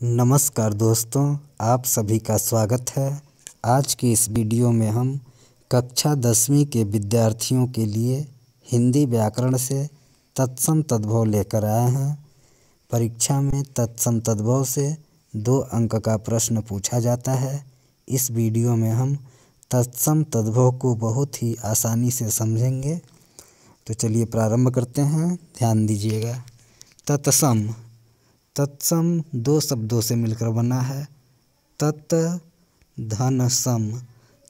नमस्कार दोस्तों, आप सभी का स्वागत है। आज की इस वीडियो में हम कक्षा 10वीं के विद्यार्थियों के लिए हिंदी व्याकरण से तत्सम तद्भव लेकर आए हैं। परीक्षा में तत्सम तद्भव से 2 अंक का प्रश्न पूछा जाता है। इस वीडियो में हम तत्सम तद्भव को बहुत ही आसानी से समझेंगे। तो चलिए प्रारंभ करते हैं, ध्यान दीजिएगा। तत्सम तत्सम 2 शब्दों से मिलकर बना है। तत् धन सम।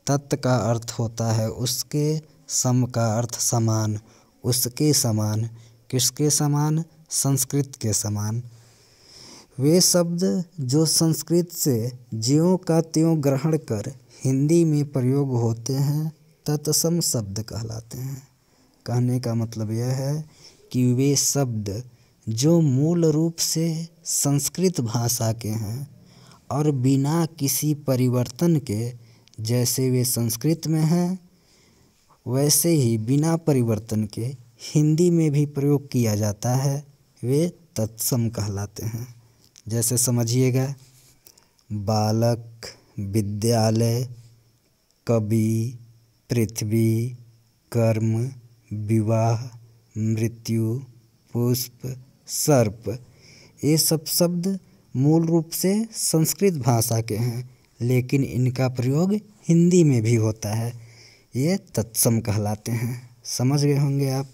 तत् का अर्थ होता है उसके, सम का अर्थ समान, उसके समान। किसके समान? संस्कृत के समान। वे शब्द जो संस्कृत से ज्यों का त्यों ग्रहण कर हिंदी में प्रयोग होते हैं तत्सम शब्द कहलाते हैं। कहने का मतलब यह है कि वे शब्द जो मूल रूप से संस्कृत भाषा के हैं और बिना किसी परिवर्तन के, जैसे वे संस्कृत में हैं वैसे ही बिना परिवर्तन के हिंदी में भी प्रयोग किया जाता है, वे तत्सम कहलाते हैं। जैसे समझिएगा, बालक, विद्यालय, कवि, पृथ्वी, कर्म, विवाह, मृत्यु, पुष्प, सर्प, ये सब शब्द मूल रूप से संस्कृत भाषा के हैं, लेकिन इनका प्रयोग हिंदी में भी होता है। ये तत्सम कहलाते हैं। समझ गए होंगे आप।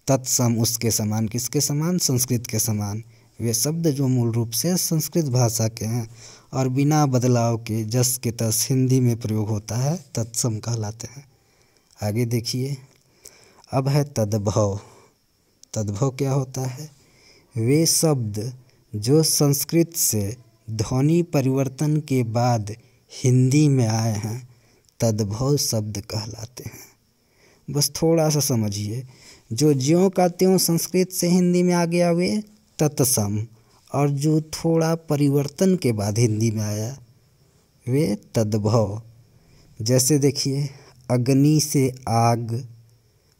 तत्सम उसके समान, किसके समान? संस्कृत के समान। वे शब्द जो मूल रूप से संस्कृत भाषा के हैं और बिना बदलाव के जस के तस हिंदी में प्रयोग होता है, तत्सम कहलाते हैं। आगे देखिए, अब है तद्भव। तद्भव क्या होता है? वे शब्द जो संस्कृत से ध्वनि परिवर्तन के बाद हिंदी में आए हैं तद्भव शब्द कहलाते हैं। बस थोड़ा सा समझिए, जो ज्यों का त्यों संस्कृत से हिंदी में आ गया वे तत्सम, और जो थोड़ा परिवर्तन के बाद हिंदी में आया वे तद्भव। जैसे देखिए, अग्नि से आग,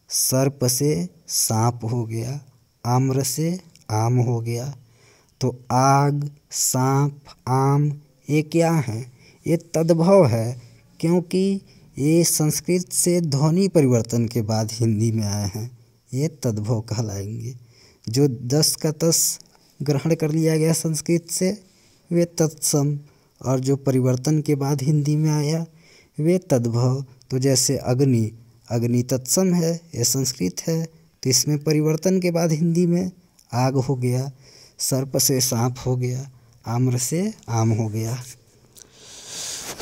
सर्प से सांप हो गया, आम्र से आम हो गया। तो आग, सांप, आम ये क्या हैं? ये तद्भव है, क्योंकि ये संस्कृत से ध्वनि परिवर्तन के बाद हिंदी में आए हैं। ये तद्भव कहलाएंगे। जो 10 का 10 ग्रहण कर लिया गया संस्कृत से वे तत्सम, और जो परिवर्तन के बाद हिंदी में आया वे तद्भव। तो जैसे अग्नि, अग्नि तत्सम है, ये संस्कृत है, तो इसमें परिवर्तन के बाद हिंदी में आग हो गया। सर्प से सांप हो गया, आम्र से आम हो गया।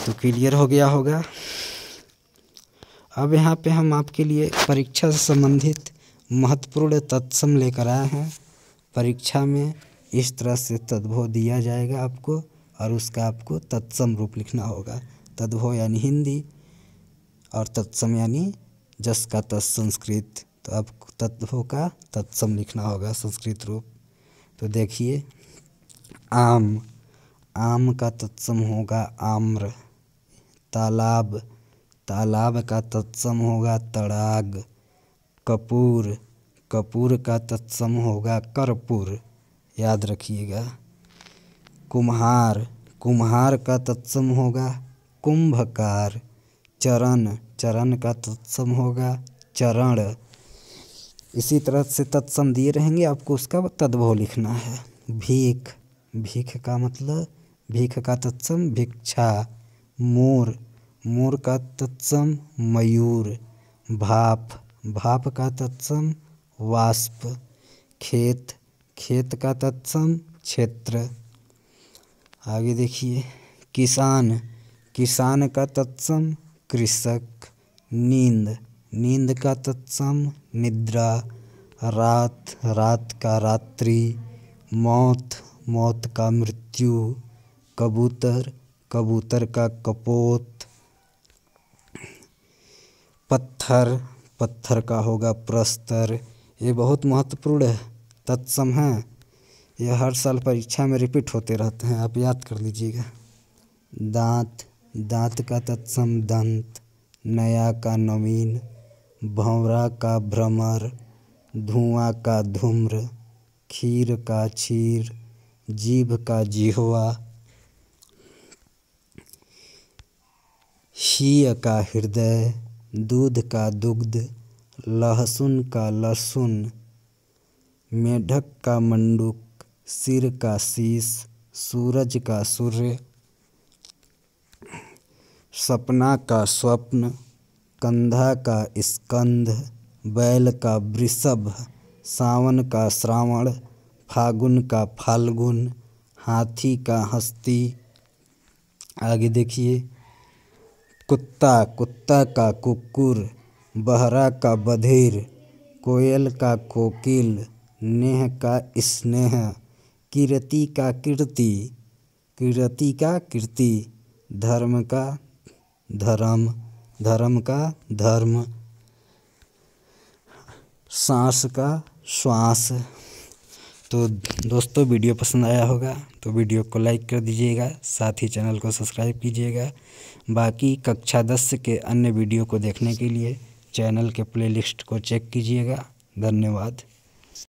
तो क्लियर हो गया होगा। अब यहाँ पे हम आपके लिए परीक्षा से संबंधित महत्वपूर्ण तत्सम लेकर आए हैं। परीक्षा में इस तरह से तद्भव दिया जाएगा आपको, और उसका आपको तत्सम रूप लिखना होगा। तद्भव यानी हिंदी और तत्सम यानी जस का तस संस्कृत। तो आपको तद्भव का तत्सम लिखना होगा संस्कृत रूप। तो देखिए, आम, आम का तत्सम होगा आम्र। तालाब, तालाब का तत्सम होगा तड़ाग। कपूर, कपूर का तत्सम होगा कर्पूर, याद रखिएगा। कुम्हार, कुम्हार का तत्सम होगा कुंभकार। चरण, चरण का तत्सम होगा चरण। इसी तरह से तत्सम दिए रहेंगे, आपको उसका तद्भव लिखना है। भीख, भीख का मतलब, भीख का तत्सम भिक्षा। मोर, मोर का तत्सम मयूर। भाप, भाप का तत्सम वाष्प। खेत, खेत का तत्सम क्षेत्र। आगे देखिए, किसान, किसान का तत्सम कृषक। नींद, नींद का तत्सम निद्रा। रात, रात का रात्रि। मौत, मौत का मृत्यु। कबूतर, कबूतर का कपोत। पत्थर, पत्थर का होगा प्रस्तर। ये बहुत महत्वपूर्ण तत्सम हैं। ये हर साल परीक्षा में रिपीट होते रहते हैं, आप याद कर लीजिएगा। दांत, दांत का तत्सम दंत। नया का नवीन। भंवरा का भ्रमर। धुआं का धूम्र। खीर का क्षीर। जीभ का जिह्वा, हीय का हृदय, दूध का दुग्ध, लहसुन का लहसुन, मेढक का मंडूक, सिर का शीश, सूरज का सूर्य, सपना का स्वप्न, कंधा का स्कंध, बैल का वृषभ, सावन का श्रावण, फागुन का फाल्गुन, हाथी का हस्ती। आगे देखिए, कुत्ता, कुत्ता का कुक्कुर, बहरा का बधिर, कोयल का कोकिल, नेह का स्नेह, कीरति का कीर्ति, कीरति का कीर्ति, धर्म का धर्म, धर्म का धर्म, सांस का श्वास। तो दोस्तों वीडियो पसंद आया होगा तो वीडियो को लाइक कर दीजिएगा, साथ ही चैनल को सब्सक्राइब कीजिएगा। बाकी कक्षा 10 के अन्य वीडियो को देखने के लिए चैनल के प्लेलिस्ट को चेक कीजिएगा। धन्यवाद।